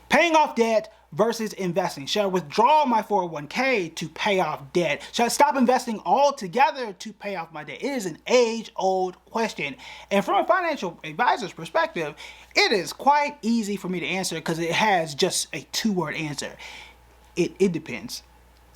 Paying off debt versus investing. Should I withdraw my 401k to pay off debt? Should I stop investing altogether to pay off my debt? It is an age-old question. And from a financial advisor's perspective, it is quite easy for me to answer because it has just a two-word answer. It depends.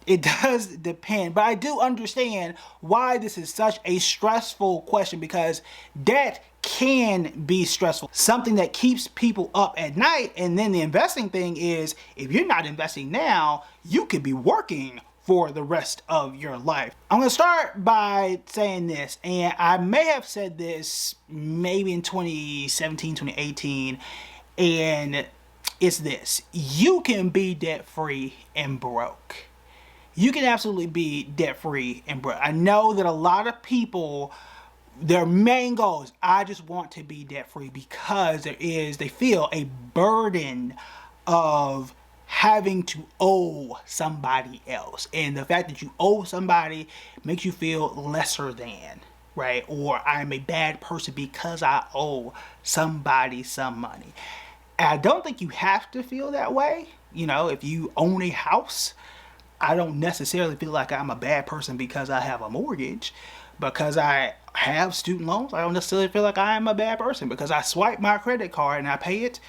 It does depend, but I do understand why this is such a stressful question, because debt can be stressful, something that keeps people up at night. And then the investing thing is, if you're not investing now, you could be working for the rest of your life. I'm gonna start by saying this, and I may have said this maybe in 2017, 2018, and it's this: you can be debt-free and broke. You can absolutely be debt-free and broke. I know that a lot of people, their main goal is, I just want to be debt-free, because they feel a burden of having to owe somebody else. And the fact that you owe somebody makes you feel lesser than, right? Or I'm a bad person because I owe somebody some money. And I don't think you have to feel that way. You know, if you own a house, I don't necessarily feel like I'm a bad person because I have a mortgage. Because I have student loans, I don't necessarily feel like I am a bad person because I swipe my credit card and I pay it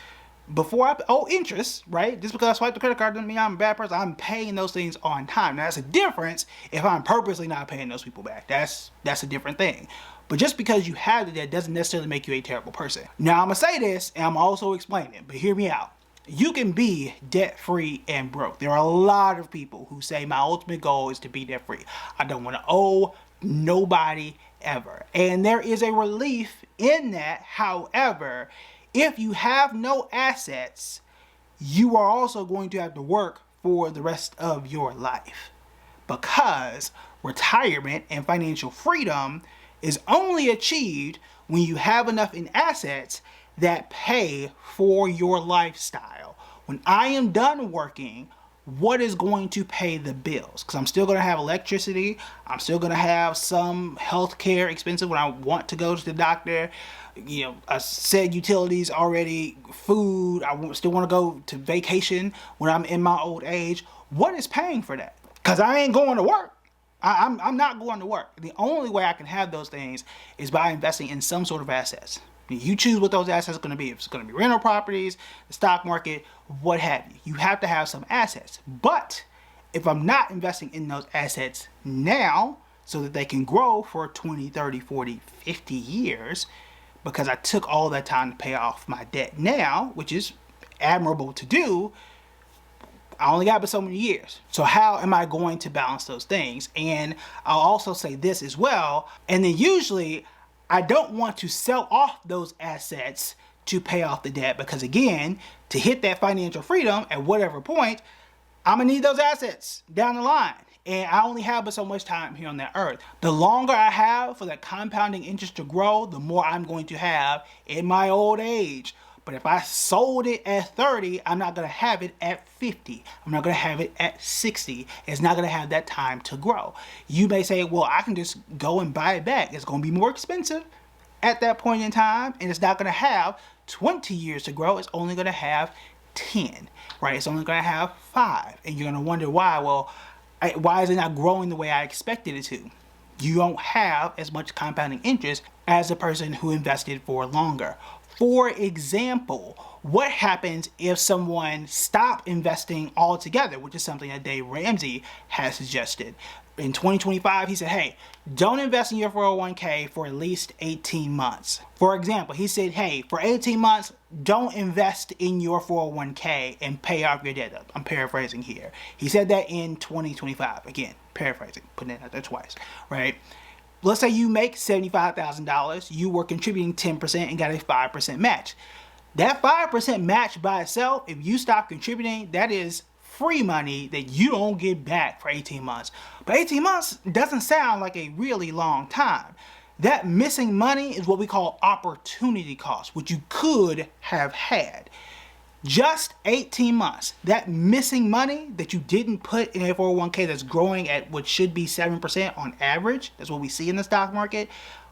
before I owe interest, right? Just because I swipe the credit card doesn't mean I'm a bad person. I'm paying those things on time. Now, that's a difference if I'm purposely not paying those people back. That's a different thing. But just because you have the debt doesn't necessarily make you a terrible person. Now, I'm going to say this, and I'm also explaining it, but hear me out. You can be debt-free and broke. There are a lot of people who say my ultimate goal is to be debt-free. I don't want to owe nobody ever. And there is a relief in that. However, if you have no assets, you are also going to have to work for the rest of your life, because retirement and financial freedom is only achieved when you have enough in assets that pay for your lifestyle. When I am done working, what is going to pay the bills? Because I'm still going to have electricity. I'm still going to have some healthcare expenses when I want to go to the doctor. You know, I said utilities already, food. I still want to go to vacation when I'm in my old age. What is paying for that? Because I ain't going to work. I'm not going to work. The only way I can have those things is by investing in some sort of assets. You choose what those assets are going to be. If it's going to be rental properties, the stock market, what have you. You have to have some assets. But if I'm not investing in those assets now so that they can grow for 20, 30, 40, 50 years, because I took all that time to pay off my debt now, which is admirable to do, I only got but so many years. So how am I going to balance those things? And I'll also say this as well. And then usually I don't want to sell off those assets to pay off the debt, because again, to hit that financial freedom at whatever point, I'm gonna need those assets down the line. And I only have but so much time here on that earth. The longer I have for that compounding interest to grow, the more I'm going to have in my old age. But if I sold it at 30, I'm not going to have it at 50. I'm not going to have it at 60. It's not going to have that time to grow. You may say, well, I can just go and buy it back. It's going to be more expensive at that point in time, and it's not going to have 20 years to grow. It's only going to have 10, right? It's only going to have 5. And you're going to wonder why. Well, why is it not growing the way I expected it to? You don't have as much compounding interest as a person who invested for longer. For example, what happens if someone stopped investing altogether, which is something that Dave Ramsey has suggested. In 2025, he said, hey, don't invest in your 401k for at least 18 months. For example, he said, hey, for 18 months, don't invest in your 401k and pay off your debt. I'm paraphrasing here. He said that in 2025. Again, paraphrasing, putting it out there twice, right? Let's say you make $75,000, you were contributing 10% and got a 5% match. That 5% match by itself, if you stop contributing, that is free money that you don't get back for 18 months. But 18 months doesn't sound like a really long time. That missing money is what we call opportunity cost, which you could have had. Just 18 months, that missing money that you didn't put in a 401k that's growing at what should be 7% on average, that's what we see in the stock market,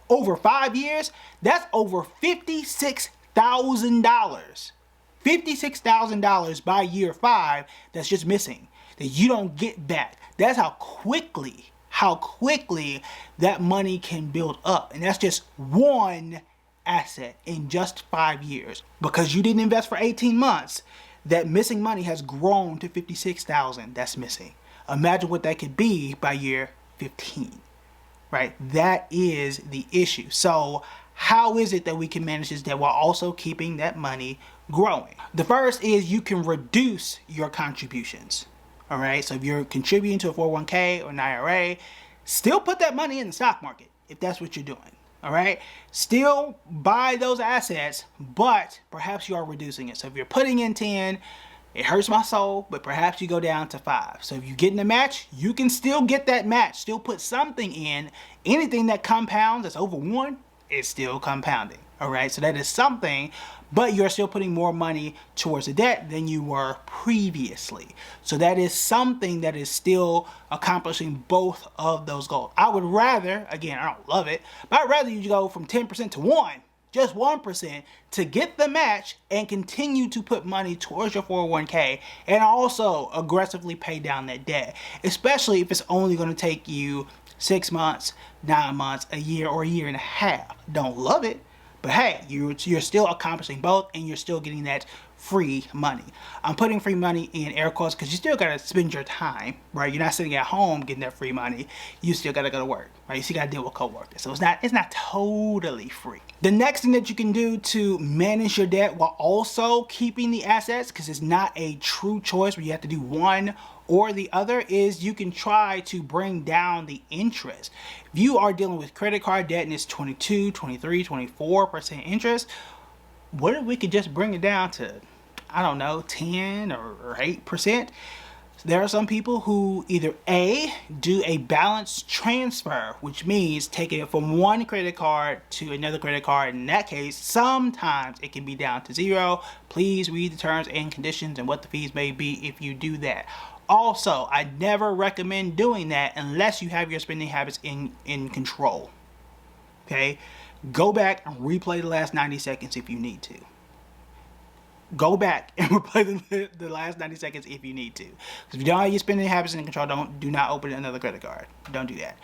over 5 years, that's over $56,000 $56,000 by year 5 that's just missing, that you don't get back. That's how quickly that money can build up. And that's just one asset in just 5 years. Because you didn't invest for 18 months, that missing money has grown to $56,000 that's missing. Imagine what that could be by year 15, right? That is the issue. So how is it that we can manage this debt while also keeping that money growing? The first is you can reduce your contributions. All right, so if you're contributing to a 401k or an IRA, still put that money in the stock market if that's what you're doing. All right, still buy those assets, but perhaps you are reducing it. So if you're putting in 10, it hurts my soul, but perhaps you go down to 5. So if you're getting a match, you can still get that match. Still put something in. Anything that compounds that's over 1 is still compounding. All right, so that is something, but you're still putting more money towards the debt than you were previously. So that is something that is still accomplishing both of those goals. I would rather, again, I don't love it, but I'd rather you go from 10% to 1, just 1%, to get the match and continue to put money towards your 401k and also aggressively pay down that debt, especially if it's only going to take you 6 months, 9 months, a year, or a year and a half. Don't love it, but hey, you're still accomplishing both and you're still getting that free money. I'm putting free money in air quotes because you still got to spend your time, right? You're not sitting at home getting that free money. You still got to go to work, right? You still got to deal with coworkers. So it's not totally free. The next thing that you can do to manage your debt while also keeping the assets, because it's not a true choice where you have to do one or the other, is you can try to bring down the interest. If you are dealing with credit card debt and it's 22, 23, 24% interest, what if we could just bring it down to, I don't know, 10 or 8%? There are some people who either A, do a balance transfer, which means taking it from one credit card to another credit card. In that case, sometimes it can be down to 0. Please read the terms and conditions and what the fees may be if you do that. Also, I never recommend doing that unless you have your spending habits in control. Okay? Go back and replay the last 90 seconds if you need to. Go back and replay the last 90 seconds if you need to. Because if you don't have your spending habits in control, do not open another credit card. Don't do that.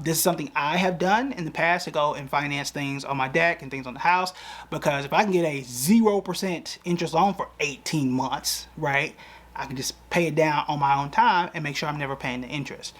This is something I have done in the past to go and finance things on my deck and things on the house. Because if I can get a 0% interest loan for 18 months, right, I can just pay it down on my own time and make sure I'm never paying the interest.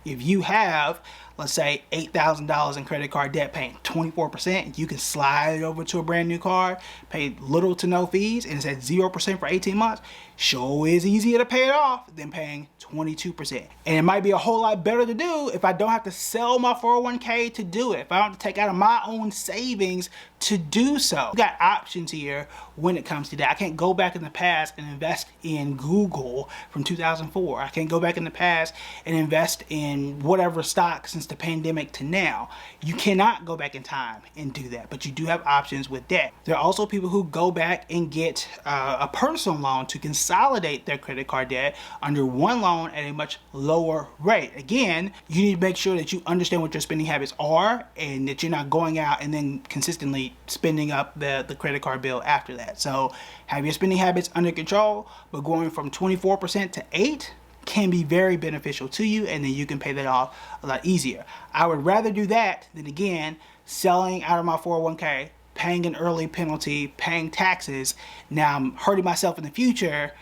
If you have, let's say, $8,000 in credit card debt paying 24%, you can slide it over to a brand new card, pay little to no fees, and it's at 0% for 18 months. Sure is easier to pay it off than paying 22%. And it might be a whole lot better to do if I don't have to sell my 401k to do it, if I don't have to take out of my own savings to do so. We got options here when it comes to that. I can't go back in the past and invest in Google from 2004. I can't go back in the past and invest in whatever stock since the pandemic to now. You cannot go back in time and do that, but you do have options with debt. There are also people who go back and get a personal loan to consolidate their credit card debt under one loan at a much lower rate. Again, you need to make sure that you understand what your spending habits are and that you're not going out and then consistently spending up the credit card bill after that. So have your spending habits under control, but going from 24% to 8% can be very beneficial to you, and then you can pay that off a lot easier. I would rather do that than, again, selling out of my 401k, paying an early penalty, paying taxes. Now I'm hurting myself in the future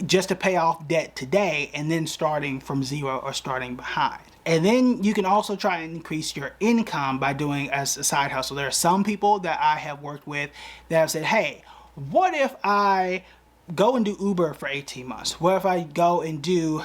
just to pay off debt today and then starting from 0 or starting behind. And then you can also try and increase your income by doing as a side hustle. There are some people that I have worked with that have said, hey, what if I go and do Uber for 18 months? What if I go and do,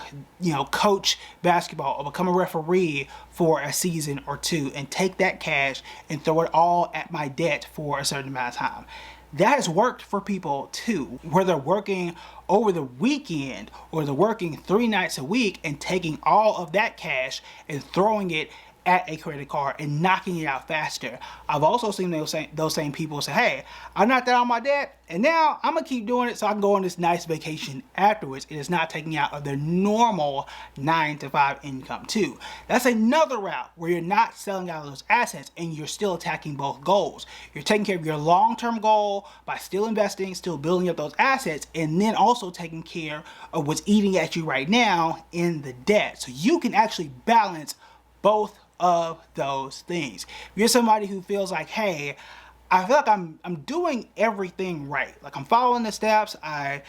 coach basketball or become a referee for a season or 2 and take that cash and throw it all at my debt for a certain amount of time? That has worked for people too, where they're working over the weekend or they're working 3 nights a week and taking all of that cash and throwing it at a credit card and knocking it out faster. I've also seen those same people say, hey, I knocked out all my debt and now I'm gonna keep doing it so I can go on this nice vacation afterwards. It is not taking out of their normal 9-to-5 income too. That's another route where you're not selling out of those assets and you're still attacking both goals. You're taking care of your long-term goal by still investing, still building up those assets, and then also taking care of what's eating at you right now in the debt. So you can actually balance both of those things. If you're somebody who feels like, hey, I feel like I'm doing everything right, like I'm following the steps, I've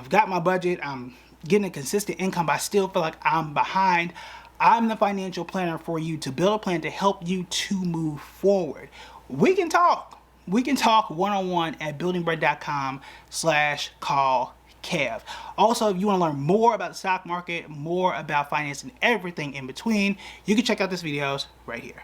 got my budget, I'm getting a consistent income, but I still feel like I'm behind, I'm the financial planner for you to build a plan to help you to move forward. We can talk one-on-one at buildingbread.com/call Kev. Also, if you want to learn more about the stock market, more about finance and everything in between, you can check out these videos right here.